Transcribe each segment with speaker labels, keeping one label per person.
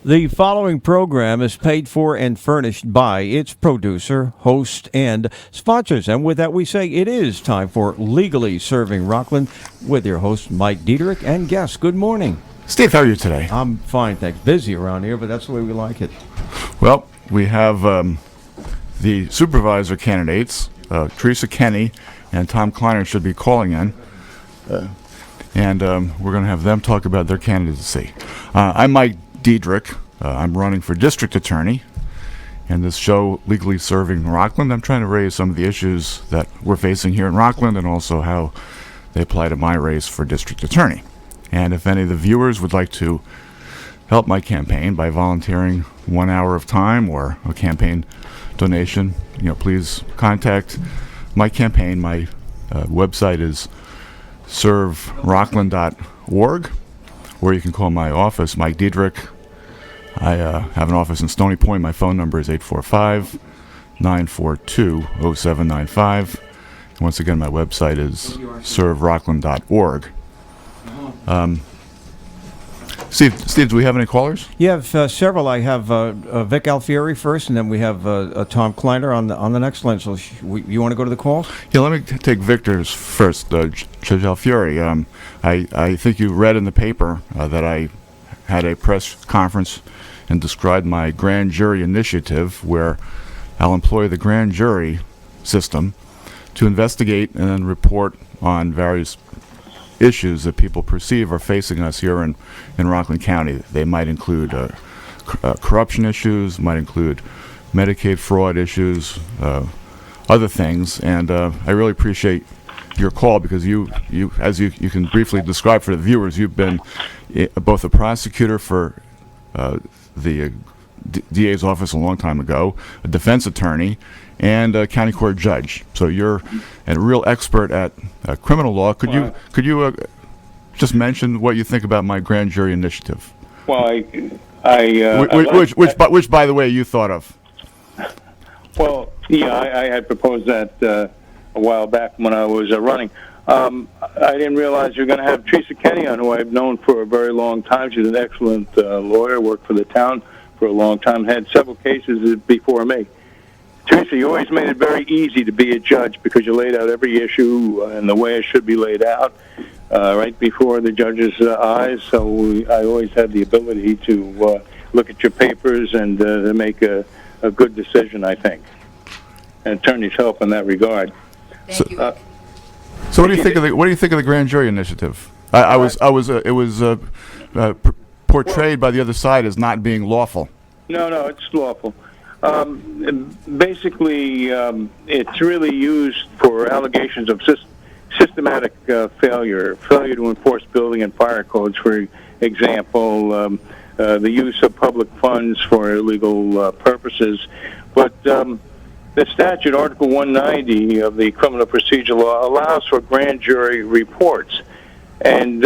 Speaker 1: The following program is paid for and furnished by its producer, host, and sponsors. And with that, we say it is time for Legally Serving Rockland with your host, Mike Diederich, and guest. Good morning.
Speaker 2: Steve, how are you today?
Speaker 1: I'm fine, thanks. Busy around here, but that's the way we like it.
Speaker 2: Well, we have the supervisor candidates, Teresa Kenny and Tom Kleiner should be calling in. And we're going to have them talk about their candidacy. I'm Mike Diederich. I'm running for district attorney. And this show, Legally Serving Rockland, I'm trying to raise some of the issues that we're facing here in Rockland and also how they apply to my race for district attorney. And if any of the viewers would like to help my campaign by volunteering 1 hour of time or a campaign donation, please contact my campaign. My website is serverockland.org, or you can call my office, Mike Diederich. I have an office in Stony Point. My phone number is 845-942-0795. Once again, my website is serverockland.org. Steve, do we have any callers?
Speaker 1: You have several. I have Vic Alfieri first, and then we have Tom Kleiner on the next line. So you want to go to the calls?
Speaker 2: Yeah, let me take Victor's first. Judge Alfieri, I think you read in the paper that I had a press conference and described my grand jury initiative, where I'll employ the grand jury system to investigate and then report on various issues that people perceive are facing us here in Rockland County. They might include corruption issues, might include Medicaid fraud issues, other things. And I really appreciate your call because you as you can briefly describe for the viewers, you've been both a prosecutor for the DA's office a long time ago, a defense attorney, and a county court judge. So you're a real expert at criminal law. Could you just mention what you think about my grand jury initiative?
Speaker 3: Well,
Speaker 2: which by the way you thought of.
Speaker 3: Well, yeah, I had proposed that a while back when I was running. I didn't realize you were going to have Teresa Kenny on, who I've known for a very long time. She's an excellent lawyer, worked for the town for a long time, had several cases before me. Teresa, you always made it very easy to be a judge because you laid out every issue and the way it should be laid out right before the judge's eyes. So I always had the ability to look at your papers and to make a good decision, I think. And attorneys help in that regard.
Speaker 4: Thank you.
Speaker 2: So what do you think of the grand jury initiative? It was portrayed by the other side as not being lawful.
Speaker 3: No, it's lawful. Basically, it's really used for allegations of systematic failure to enforce building and fire codes, for example, the use of public funds for illegal purposes. But the statute, Article 190 of the Criminal Procedure Law, allows for grand jury reports. And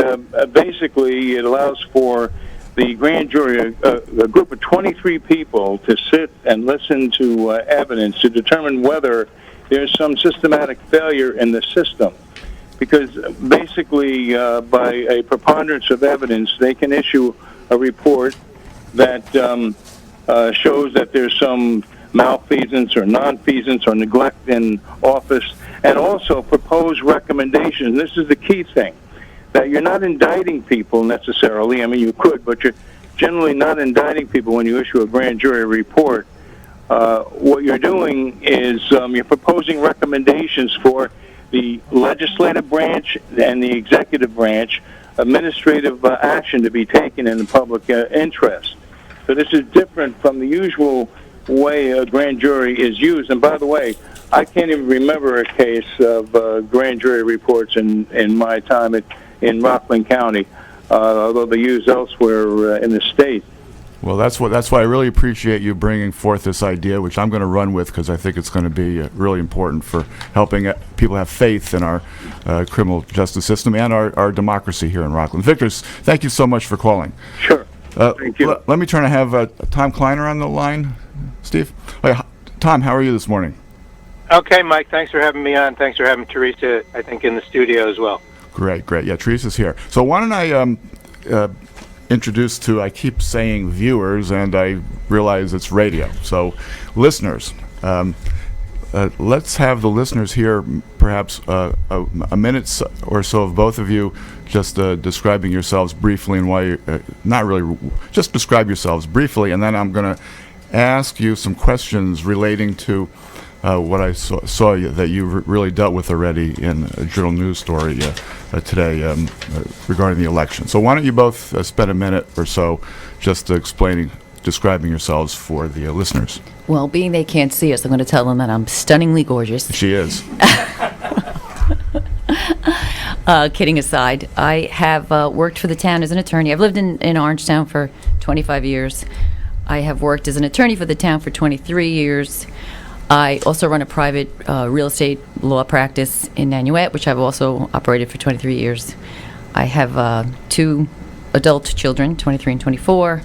Speaker 3: basically, it allows for the grand jury, a group of 23 people, to sit and listen to evidence to determine whether there's some systematic failure in the system. Because basically, by a preponderance of evidence, they can issue a report that shows that there's some malfeasance or nonfeasance or neglect in office, and also propose recommendations. This is the key thing, that you're not indicting people necessarily. I mean, you could, but you're generally not indicting people when you issue a grand jury report. What you're doing is you're proposing recommendations for the legislative branch and the executive branch, administrative action to be taken in the public interest. So this is different from the usual way a grand jury is used. And by the way, I can't even remember a case of grand jury reports in my time in Rockland County, although they're used elsewhere in the state.
Speaker 2: Well, that's why I really appreciate you bringing forth this idea, which I'm going to run with because I think it's going to be really important for helping people have faith in our criminal justice system and our democracy here in Rockland. Victor, thank you so much for calling.
Speaker 3: Sure. Thank you.
Speaker 2: Let me turn to have Tom Kleiner on the line. Steve? Tom, how are you this morning?
Speaker 5: Okay, Mike, thanks for having me on. Thanks for having Teresa, I think, in the studio as well.
Speaker 2: Great. Yeah, Teresa's here. So why don't I introduced to, I keep saying viewers, and I realize it's radio. So, listeners, let's have the listeners hear perhaps a minute or so of both of you just describing yourselves briefly and why you're, not really, just describe yourselves briefly, and then I'm going to ask you some questions relating to what I saw that you really dealt with already in a journal news story today regarding the election. So why don't you both spend a minute or so just describing yourselves for the listeners.
Speaker 4: Well, being they can't see us, I'm going to tell them that I'm stunningly gorgeous.
Speaker 2: She is.
Speaker 4: Kidding aside, I have worked for the town as an attorney. I've lived in Orangetown for 25 years. I have worked as an attorney for the town for 23 years. I also run a private real estate law practice in Nanuet, which I've also operated for 23 years. I have 2 adult children, 23 and 24,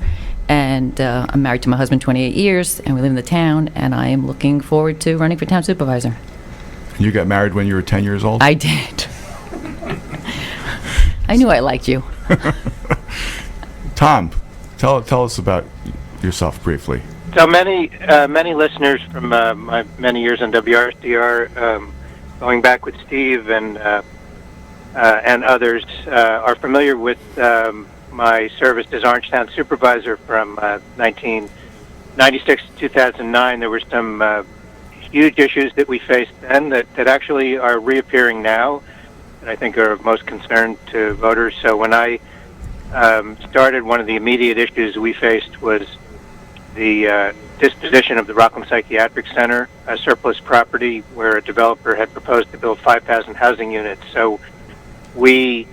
Speaker 4: and I'm married to my husband 28 years, and we live in the town, and I am looking forward to running for town supervisor.
Speaker 2: You got married when you were 10 years old?
Speaker 4: I did. I knew I liked you.
Speaker 2: Tom, tell us about yourself briefly.
Speaker 5: So many listeners from my many years on WRCR, going back with Steve and others, are familiar with my service as Orangetown supervisor from 1996 to 2009. There were some huge issues that we faced then that actually are reappearing now, and I think are of most concern to voters. So when I started, one of the immediate issues we faced was the disposition of the Rockland Psychiatric Center, a surplus property where a developer had proposed to build 5,000 housing units. So we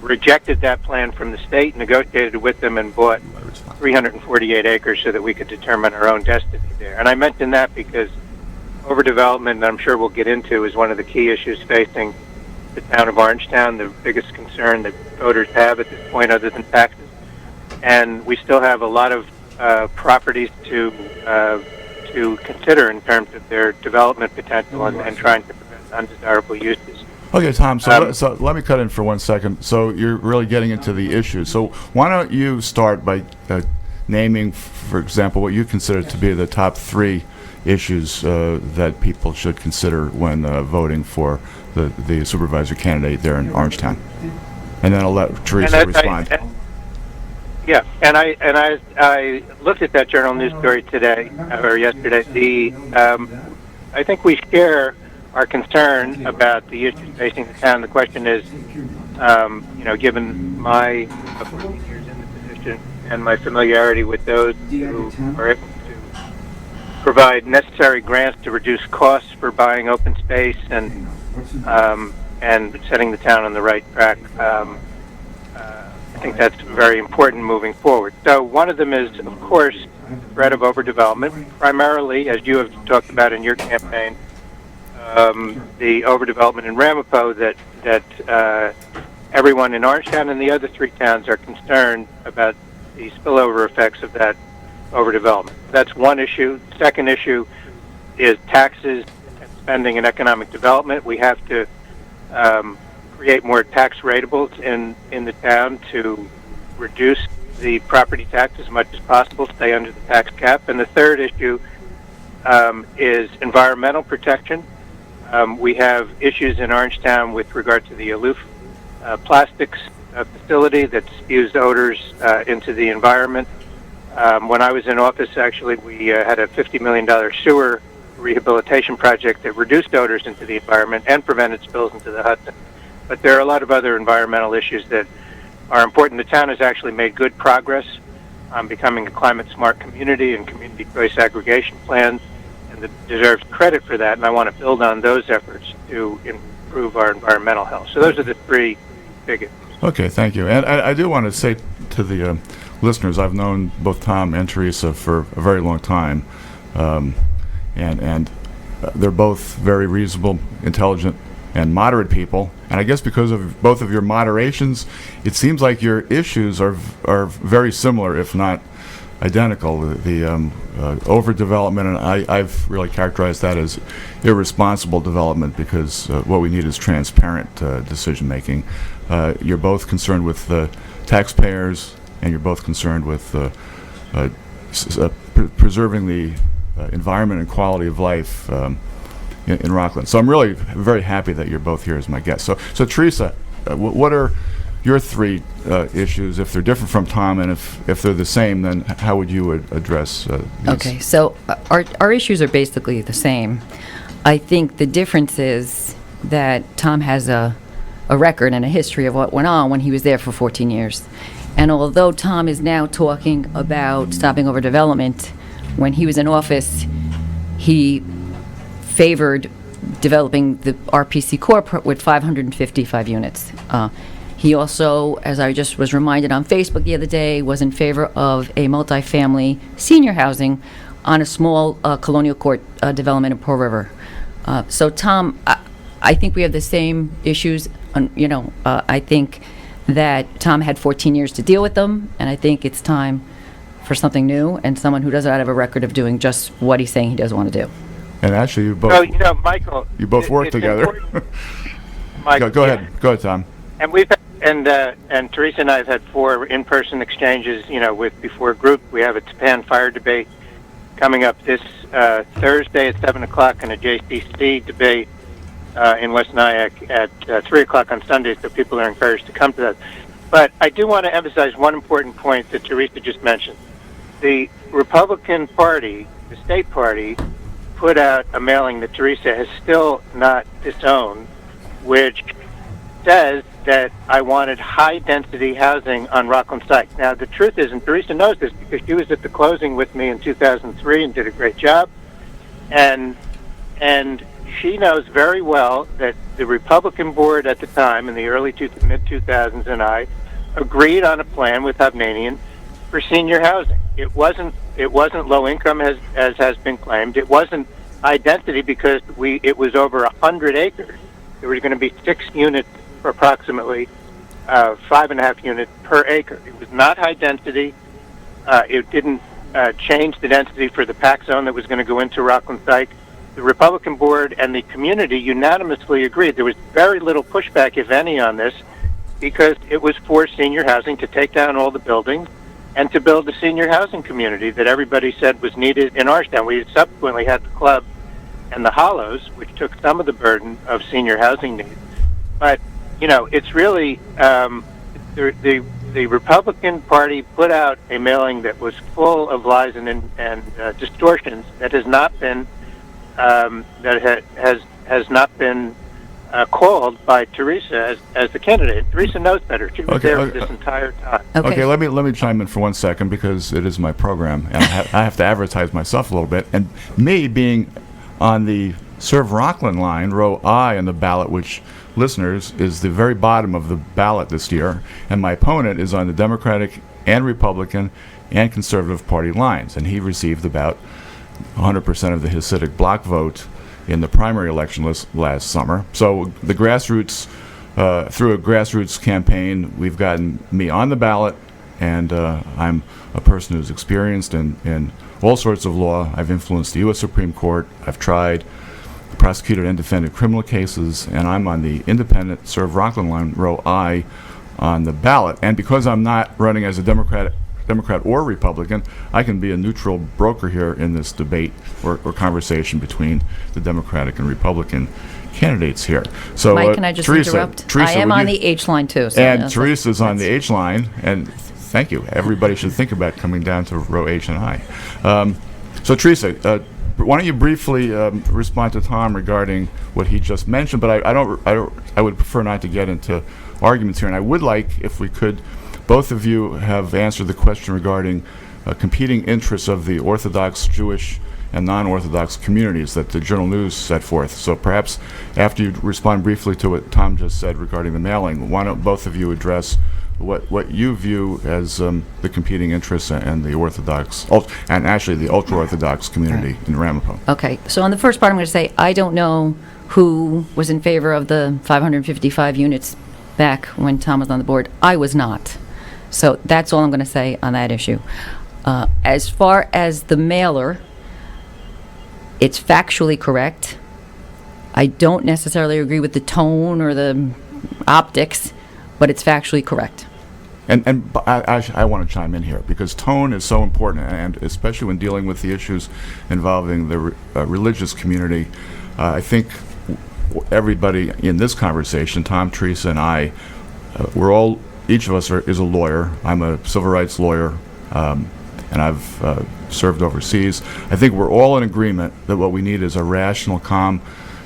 Speaker 5: rejected that plan from the state, negotiated with them, and bought 348 acres so that we could determine our own destiny there. And I mention that because overdevelopment, and I'm sure we'll get into, is one of the key issues facing the town of Orangetown, the biggest concern that voters have at this point other than taxes. And we still have a lot of properties to consider in terms of their development potential and trying to prevent undesirable uses.
Speaker 2: Okay, Tom, so let me cut in for 1 second. So you're really getting into the issues. So why don't you start by naming, for example, what you consider to be the top 3 issues that people should consider when voting for the supervisor candidate there in Orangetown. And then I'll let Teresa respond.
Speaker 5: I looked at that journal news story today or yesterday. I think we share our concern about the issues facing the town. The question is, given my 14 years in the position and my familiarity with those who are able to provide necessary grants to reduce costs for buying open space and setting the town on the right track. I think that's very important moving forward. So one of them is, of course, the threat of overdevelopment, primarily, as you have talked about in your campaign, the overdevelopment in Ramapo that everyone in Orangetown and the other 3 towns are concerned about the spillover effects of that overdevelopment. That's one issue. The second issue is taxes and spending and economic development. We have to create more tax ratables in the town to reduce the property tax as much as possible, stay under the tax cap. And the third issue is environmental protection. We have issues in Orangetown with regard to the Aloof plastics facility that spews odors into the environment. When I was in office, actually, we had a $50 million sewer rehabilitation project that reduced odors into the environment and prevented spills into the Hudson. But there are a lot of other environmental issues that are important. The town has actually made good progress on becoming a climate-smart community and community choice aggregation plans, and it deserves credit for that, and I want to build on those efforts to improve our environmental health. So those are the 3 big issues.
Speaker 2: Okay, thank you. And I do want to say to the listeners, I've known both Tom and Teresa for a very long time, and they're both very reasonable, intelligent, and moderate people. And I guess because of both of your moderations, it seems like your issues are very similar, if not identical. The overdevelopment, and I've really characterized that as irresponsible development, because what we need is transparent decision making. You're both concerned with taxpayers, and you're both concerned with preserving the environment and quality of life in Rockland. So I'm really very happy that you're both here as my guests. So Teresa, what are your three issues? If they're different from Tom, and if they're the same, then how would you address these?
Speaker 4: Okay, so our issues are basically the same. I think the difference is that Tom has a record and a history of what went on when he was there for 14 years. And although Tom is now talking about stopping overdevelopment, when he was in office, he favored developing the RPC Corp with 555 units. He also, as I just was reminded on Facebook the other day, was in favor of a multifamily senior housing on a small colonial court development in Pearl River. So Tom, I think we have the same issues. I think that Tom had 14 years to deal with them, and I think it's time for something new and someone who doesn't have a record of doing just what he's saying he doesn't want to do.
Speaker 2: And actually, you both.
Speaker 5: Oh, Michael.
Speaker 2: You both work together.
Speaker 5: Michael,
Speaker 2: Go ahead, Tom.
Speaker 5: And we've and Teresa and I have had 4 in-person exchanges. With before group, we have a Japan fire debate coming up this Thursday at 7:00, and a JCC debate in West Nyack at 3:00 on Sunday. So people are encouraged to come to that. But I do want to emphasize one important point that Teresa just mentioned. The Republican Party, the state party, put out a mailing that Teresa has still not disowned, which says that I wanted high-density housing on Rockland site. Now, the truth is, and Teresa knows this because she was at the closing with me in 2003 and did a great job, and she knows very well that the Republican board at the time, in the early mid-2000s, and I agreed on a plan with Hovnanian for senior housing. It wasn't low income as has been claimed. It wasn't high density because it was over 100 acres. There were going to be 6 units for approximately 5.5 units per acre. It was not high density. It didn't change the density for the PAC zone that was going to go into Rockland site. The Republican board and the community unanimously agreed. There was very little pushback, if any, on this because it was for senior housing to take down all the buildings and to build a senior housing community that everybody said was needed in Orangetown. We subsequently had the club and the Hollows, which took some of the burden of senior housing needs. But, it's really the Republican Party put out a mailing that was full of lies and distortions that has not been has not been called by Teresa as the candidate. Teresa knows better. She was there this entire time.
Speaker 2: Okay, let me chime in for 1 second because it is my program, and I have to advertise myself a little bit. And me being on the Serve Rockland line, row I on the ballot, which listeners is the very bottom of the ballot this year, and my opponent is on the Democratic and Republican and Conservative Party lines, and he received about 100% of the Hasidic bloc vote in the primary election last summer. So the grassroots, through a grassroots campaign, we've gotten me on the ballot, and I'm a person who's experienced in all sorts of law. I've influenced the U.S. Supreme Court. I've tried, prosecuted, and defended criminal cases, and I'm on the independent Serve Rockland line, row I, on the ballot. And because I'm not running as a Democrat or Republican, I can be a neutral broker here in this debate or conversation between the Democratic and Republican candidates here. So,
Speaker 4: Mike, can I just interrupt?
Speaker 2: Teresa,
Speaker 4: I am on the H line too. So
Speaker 2: and Teresa's on the H line, and thank you. Everybody should think about coming down to row H and I. So Teresa, why don't you briefly respond to Tom regarding what he just mentioned? But I would prefer not to get into arguments here, and I would like, if we could, both of you have answered the question regarding competing interests of the Orthodox, Jewish, and non-Orthodox communities that the Journal News set forth. So perhaps after you respond briefly to what Tom just said regarding the mailing, why don't both of you address what you view as the competing interests and the Orthodox, and actually the ultra-Orthodox community in Ramapo.
Speaker 4: Okay, so on the first part, I'm going to say I don't know who was in favor of the 555 units back when Tom was on the board. I was not. So that's all I'm going to say on that issue. As far as the mailer, it's factually correct. I don't necessarily agree with the tone or the optics, but it's factually correct.
Speaker 2: I want to chime in here because tone is so important, and especially when dealing with the issues involving the religious community. I think everybody in this conversation, Tom, Teresa, and I, each of us is a lawyer. I'm a civil rights lawyer, and I've served overseas. I think we're all in agreement that what we need is a rational, calm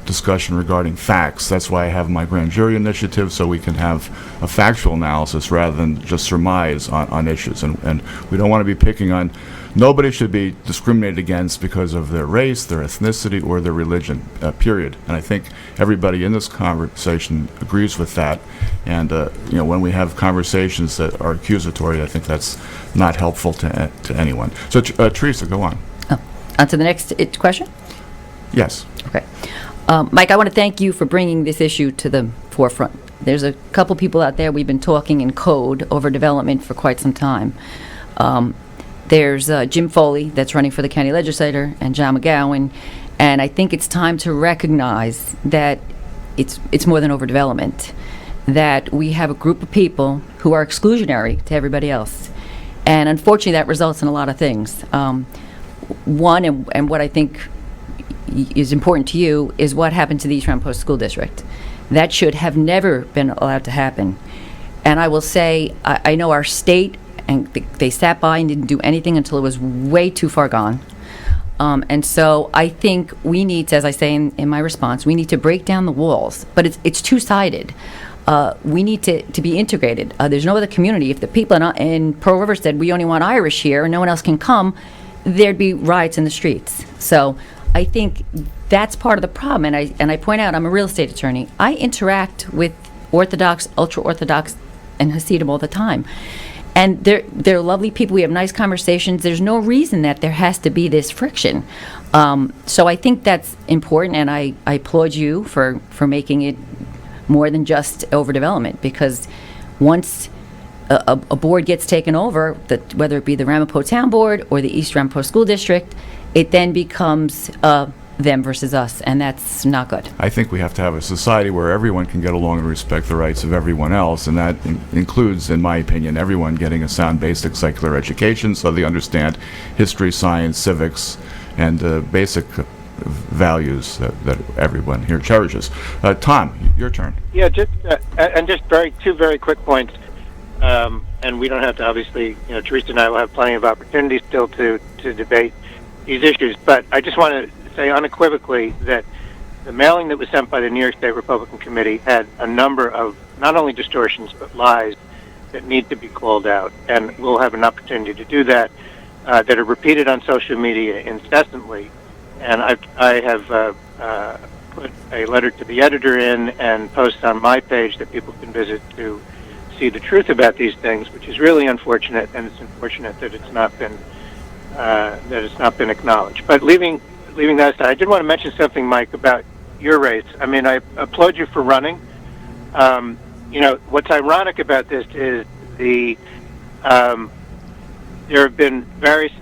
Speaker 2: discussion regarding facts. That's why I have my grand jury initiative, so we can have a factual analysis rather than just surmise on issues. And we don't want to be picking on, nobody should be discriminated against because of their race, their ethnicity, or their religion, period. And I think everybody in this conversation agrees with that. And when we have conversations that are accusatory, I think that's not helpful to anyone. So Teresa, go on.
Speaker 4: On to the next question?
Speaker 2: Yes.
Speaker 4: Okay. Mike, I want to thank you for bringing this issue to the forefront. There's a couple people out there, we've been talking in code over development for quite some time. There's Jim Foley, that's running for the county legislator, and John McGowan, and I think it's time to recognize that it's more than overdevelopment, that we have a group of people who are exclusionary to everybody else. And unfortunately, that results in a lot of things. One, and what I think is important to you, is what happened to the East Round Post School District. That should have never been allowed to happen. And I will say, I know our state, and they sat by and didn't do anything until it was way too far gone. And so I think we need to, as I say in my response, we need to break down the walls. But it's two-sided. We need to be integrated. There's no other community. If the people in Pearl River said, we only want Irish here and no one else can come, there'd be riots in the streets. So I think that's part of the problem, and I point out I'm a real estate attorney. I interact with Orthodox, ultra-Orthodox, and Hasidim all the time, and they're lovely people. We have nice conversations. There's no reason that there has to be this friction. So I think that's important, and I applaud you for making it more than just overdevelopment, because once a board gets taken over, whether it be the Ramapo Town Board or the East Ramapo School District, it then becomes them versus us, and that's not good.
Speaker 2: I think we have to have a society where everyone can get along and respect the rights of everyone else, and that includes, in my opinion, everyone getting a sound basic secular education so they understand history, science, civics, and basic values that everyone here cherishes. Tom, your turn.
Speaker 5: Yeah, just two very quick points. And we don't have to, obviously, Teresa and I will have plenty of opportunities still to debate these issues, but I just want to say unequivocally that the mailing that was sent by the New York State Republican Committee had a number of not only distortions but lies that need to be called out, and we'll have an opportunity to do that, that are repeated on social media incessantly. And I have put a letter to the editor in and post on my page that people can visit to see the truth about these things, which is really unfortunate, and it's unfortunate that it's not been acknowledged. But leaving that aside, I did want to mention something, Mike, about your race. I mean, I applaud you for running. What's ironic about this is there have been various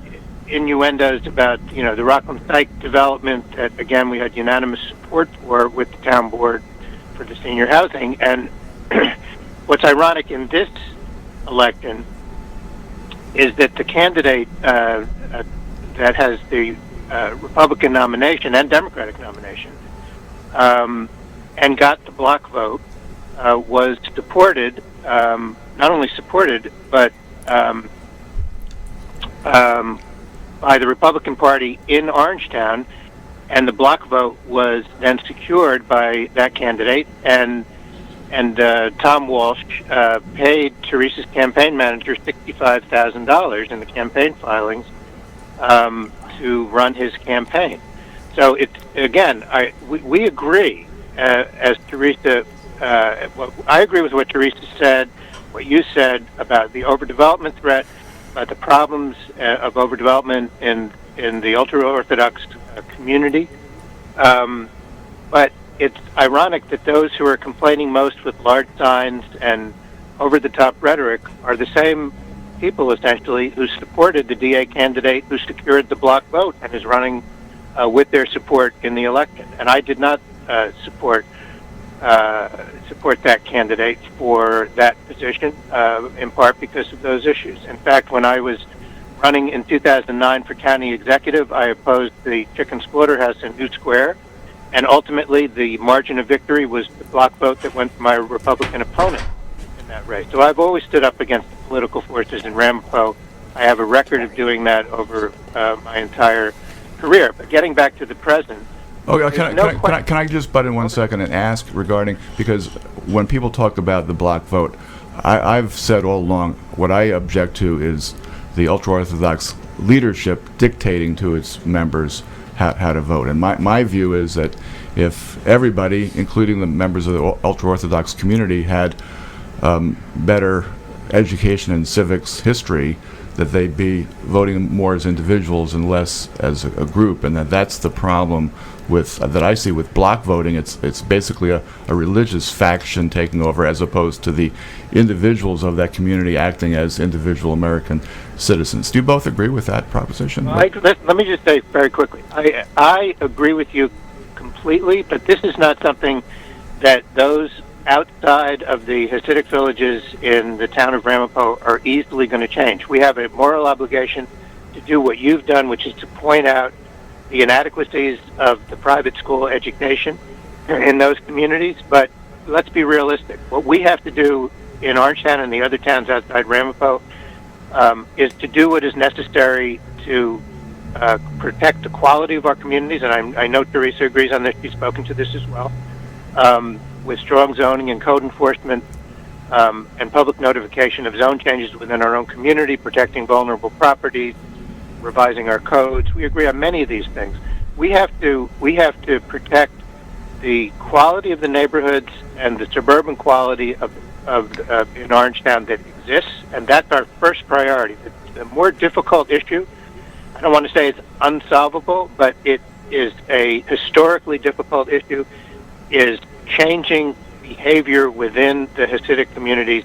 Speaker 5: innuendos about the Rockland site development that, again, we had unanimous support for with the town board for the senior housing. And what's ironic in this election is that the candidate that has the Republican nomination and Democratic nomination and got the block vote was supported, not only supported, but by the Republican Party in Orangetown, and the block vote was then secured by that candidate, and Tom Walsh paid Teresa's campaign manager $65,000 in the campaign filings to run his campaign. So it's, again, we agree, as Teresa. I agree with what Teresa said, what you said about the overdevelopment threat, about the problems of overdevelopment in the ultra-Orthodox community. But it's ironic that those who are complaining most with large signs and over-the-top rhetoric are the same people, essentially, who supported the DA candidate who secured the block vote and is running with their support in the election. And I did not support support that candidate for that position, in part because of those issues. In fact, when I was running in 2009 for county executive, I opposed the chicken slaughterhouse in New Square, and ultimately the margin of victory was the block vote that went to my Republican opponent in that race. So I've always stood up against the political forces in Ramapo. I have a record of doing that over my entire career. But getting back to the present,
Speaker 2: can I just butt in 1 second and ask regarding, because when people talk about the block vote, I've said all along what I object to is the ultra-Orthodox leadership dictating to its members how to vote. And my view is that if everybody, including the members of the ultra-Orthodox community, had better education in civics history, that they'd be voting more as individuals and less as a group, and that's the problem with that I see with block voting. It's basically a religious faction taking over, as opposed to the individuals of that community acting as individual American citizens. Do you both agree with that proposition?
Speaker 5: Let me just say very quickly, I agree with you completely, but this is not something that those outside of the Hasidic villages in the town of Ramapo are easily going to change. We have a moral obligation to do what you've done, which is to point out the inadequacies of the private school education in those communities. But let's be realistic. What we have to do in Orangetown and the other towns outside Ramapo is to do what is necessary to protect the quality of our communities. And I know Teresa agrees on this. She's spoken to this as well. With strong zoning and code enforcement and public notification of zone changes within our own community, protecting vulnerable properties, revising our codes. We agree on many of these things. We have to protect the quality of the neighborhoods and the suburban quality of in Orangetown that exists, and that's our first priority. The more difficult issue, I don't want to say it's unsolvable, but it is a historically difficult issue, is changing behavior within the Hasidic communities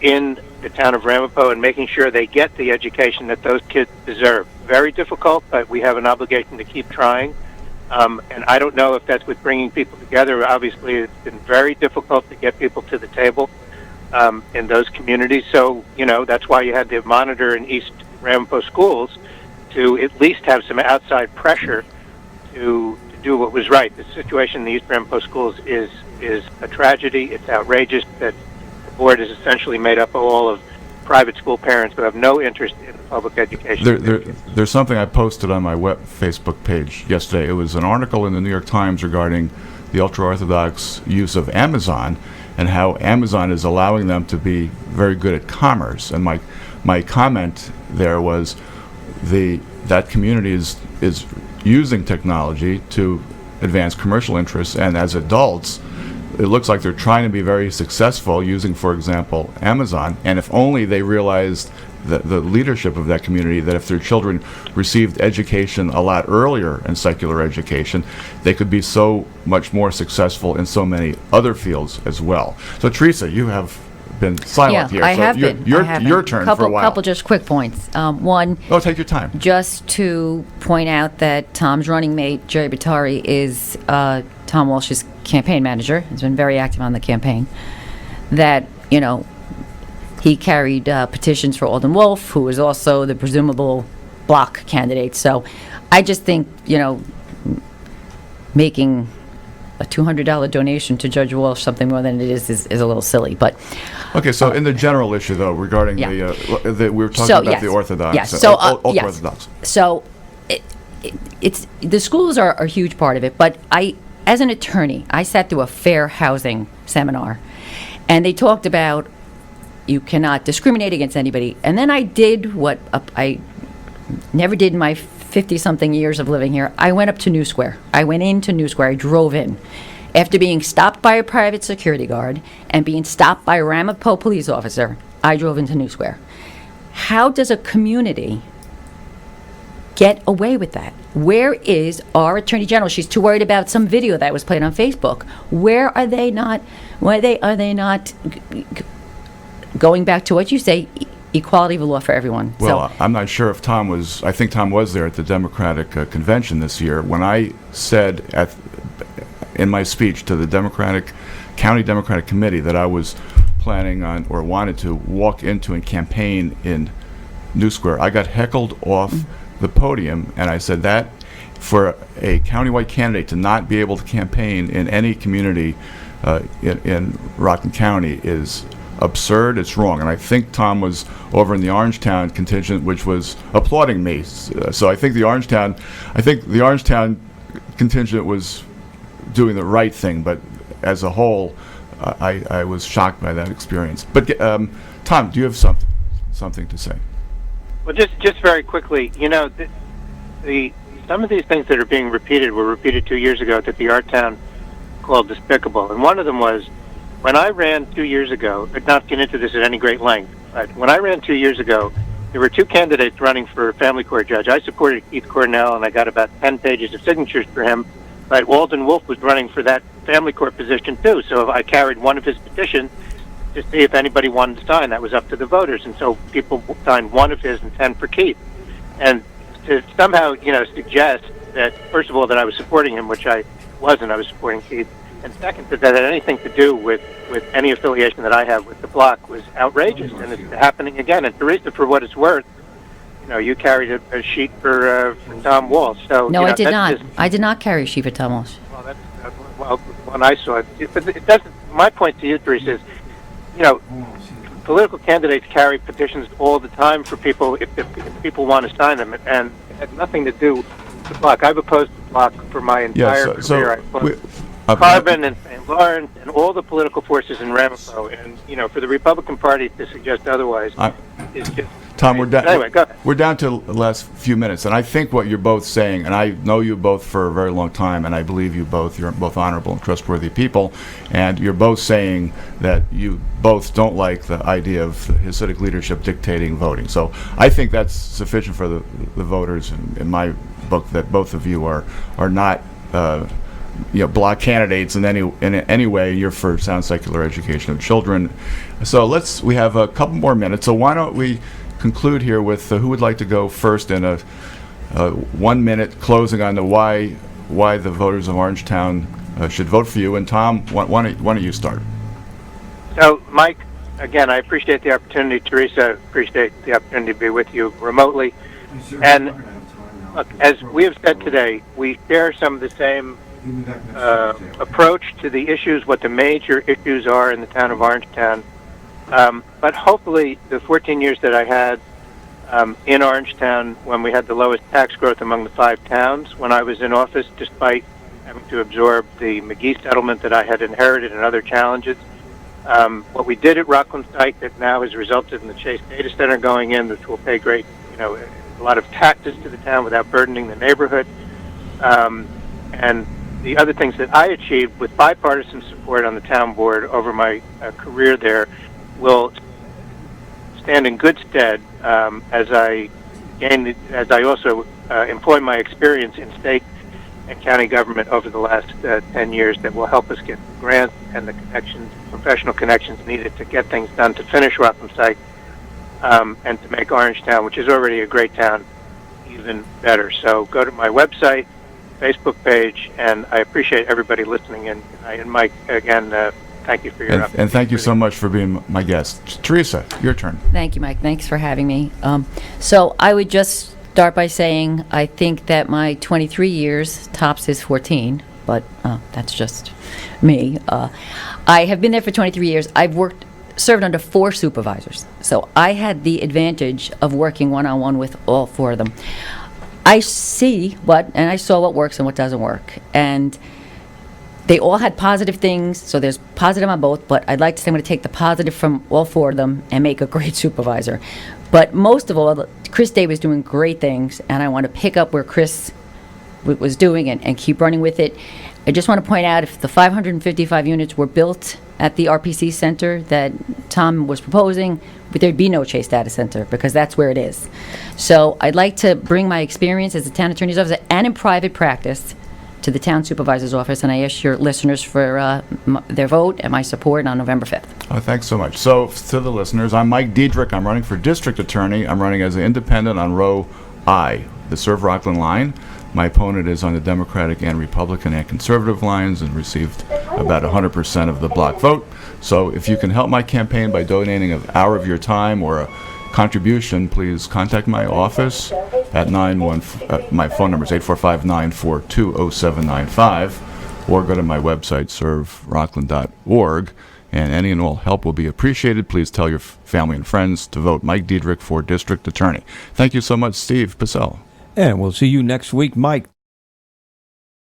Speaker 5: in the town of Ramapo and making sure they get the education that those kids deserve. Very difficult, but we have an obligation to keep trying. And I don't know if that's with bringing people together. Obviously, it's been very difficult to get people to the table in those communities. So, that's why you had the monitor in East Ramapo schools to at least have some outside pressure to do what was right. The situation in the East Ramapo schools is a tragedy. It's outrageous that the board is essentially made up of all of private school parents who have no interest in public education.
Speaker 2: There's something I posted on my Facebook page yesterday. It was an article in the New York Times regarding the ultra-Orthodox use of Amazon and how Amazon is allowing them to be very good at commerce. And my comment there was that community is using technology to advance commercial interests, and as adults, it looks like they're trying to be very successful using, for example, Amazon. And if only they realized the leadership of that community, that if their children received education a lot earlier in secular education, they could be so much more successful in so many other fields as well. So, Teresa, you have been silent here.
Speaker 4: I
Speaker 2: so
Speaker 4: have been.
Speaker 2: Your turn for a while.
Speaker 4: Couple just quick points. One.
Speaker 2: Oh, take your time.
Speaker 4: Just to point out that Tom's running mate, Jerry Batari, is Tom Walsh's campaign manager. Has been very active on the campaign. That, he carried petitions for Alden Wolf, who is also the presumable block candidate. So I just think, making a $200 donation to Judge Walsh something more than it is a little silly. But
Speaker 2: okay, so in the general issue, though, regarding we were talking about the Orthodox, ultra-Orthodox.
Speaker 4: So it's the schools are a huge part of it. But as an attorney, I sat through a fair housing seminar, and they talked about you cannot discriminate against anybody. And then I did what I never did in my 50-something years of living here. I went up to New Square. I went into New Square. I drove in. After being stopped by a private security guard and being stopped by a Ramapo police officer, I drove into New Square. How does a community get away with that? Where is our Attorney General? She's too worried about some video that was played on Facebook. Where are they not? Why are they not going back to what you say, equality of the law for everyone?
Speaker 2: Well, I'm not sure if Tom was. I think Tom was there at the Democratic convention this year when I said in my speech to the County Democratic Committee that I was planning on or wanted to walk into and campaign in New Square. I got heckled off the podium, and I said that for a countywide candidate to not be able to campaign in any community in Rockland County is absurd. It's wrong. And I think Tom was over in the Orangetown contingent, which was applauding me. So I think the Orangetown contingent was doing the right thing, but as a whole, I was shocked by that experience. But Tom, do you have something to say?
Speaker 5: Well, just very quickly, you know, some of these things that are being repeated were repeated 2 years ago that the Art Town called despicable. And one of them was, when I ran 2 years ago, I'd not get into this at any great length, but when I ran 2 years ago, there were two candidates running for family court judge. I supported Keith Cornell, and I got about 10 pages of signatures for him, but Walden Wolf was running for that family court position too, so I carried one of his petitions to see if anybody wanted to sign. That was up to the voters, and so people signed one of his and 10 for Keith. And to somehow, you know, suggest that, first of all, that I was supporting him, which I wasn't, I was supporting Keith, and second, that had anything to do with any affiliation that I have with the bloc was outrageous, and it's happening again. And Teresa, for what it's worth, you know, you carried a sheet for Tom Walsh. So
Speaker 4: No,
Speaker 5: you know,
Speaker 4: I did not.
Speaker 5: just-
Speaker 4: I did not carry a sheet for Tom Walsh.
Speaker 5: well, well, when I saw it, but it doesn't. My point to you, Teresa, is, you know, political candidates carry petitions all the time for people if people want to sign them, and it had nothing to do with the bloc. I've opposed the bloc for my entire career. I opposed Carbon and St. Lawrence and all the political forces in Ramapo, and you know, for the Republican Party to suggest otherwise is just.
Speaker 2: Tom, we're down.
Speaker 5: Anyway, go ahead.
Speaker 2: We're down to the last few minutes, and I think what you're both saying, and I know you both for a very long time, and I believe you both. You're both honorable and trustworthy people, and you're both saying that you both don't like the idea of Hasidic leadership dictating voting. So I think that's sufficient for the voters in my book that both of you are not. Block candidates in any way. You're for sound secular education of children. So we have a couple more minutes. So why don't we conclude here with who would like to go first in a 1 minute closing on the why the voters of Orangetown should vote for you. And Tom, why don't you start?
Speaker 5: So, Mike, again, I appreciate the opportunity. Teresa, appreciate the opportunity to be with you remotely. And look, as we have said today, we share some of the same approach to the issues, what the major issues are in the town of Orangetown. But hopefully the 14 years that I had in Orangetown, when we had the lowest tax growth among the 5 towns, when I was in office, despite having to absorb the McGee settlement that I had inherited and other challenges, what we did at Rockland site that now has resulted in the Chase Data Center going in, which will pay great, a lot of taxes to the town without burdening the neighborhood. And the other things that I achieved with bipartisan support on the town board over my career there will stand in good stead as I also employ my experience in state and county government over the last 10 years that will help us get grants and the connections, professional connections needed to get things done to finish Rockland site and to make Orangetown, which is already a great town, even better. So go to my website, Facebook page, and I appreciate everybody listening in. And Mike, again, thank you for your opportunity.
Speaker 2: And thank you so much for being my guest. Teresa, your turn.
Speaker 4: Thank you, Mike. Thanks for having me. So I would just start by saying I think that my 23 years tops his 14, but that's just me. I have been there for 23 years. I've served under 4 supervisors, so I had the advantage of working one-on-one with all 4 of them. I I saw what works and what doesn't work. And they all had positive things, so there's positive on both, but I'd like to say I'm going to take the positive from all 4 of them and make a great supervisor. But most of all, Chris Day was doing great things, and I want to pick up where Chris was doing and keep running with it. I just want to point out, if the 555 units were built at the RPC Center that Tom was proposing, but there'd be no Chase Data Center, because that's where it is. So I'd like to bring my experience as a town attorney's office and in private practice to the town supervisor's office, and I ask your listeners for their vote and my support on November 5th.
Speaker 2: Oh, thanks so much. So, to the listeners, I'm Mike Diederich. I'm running for district attorney. I'm running as an independent on row I, the Serve Rockland line. My opponent is on the Democratic and Republican and conservative lines and received about 100% of the block vote. So if you can help my campaign by donating an hour of your time or a contribution, please contact my office at my phone number is 845-942-0795, or go to my website, serverockland.org, and any and all help will be appreciated. Please tell your family and friends to vote Mike Diederich for District Attorney. Thank you so much, Steve Pissell.
Speaker 1: And we'll see you next week, Mike.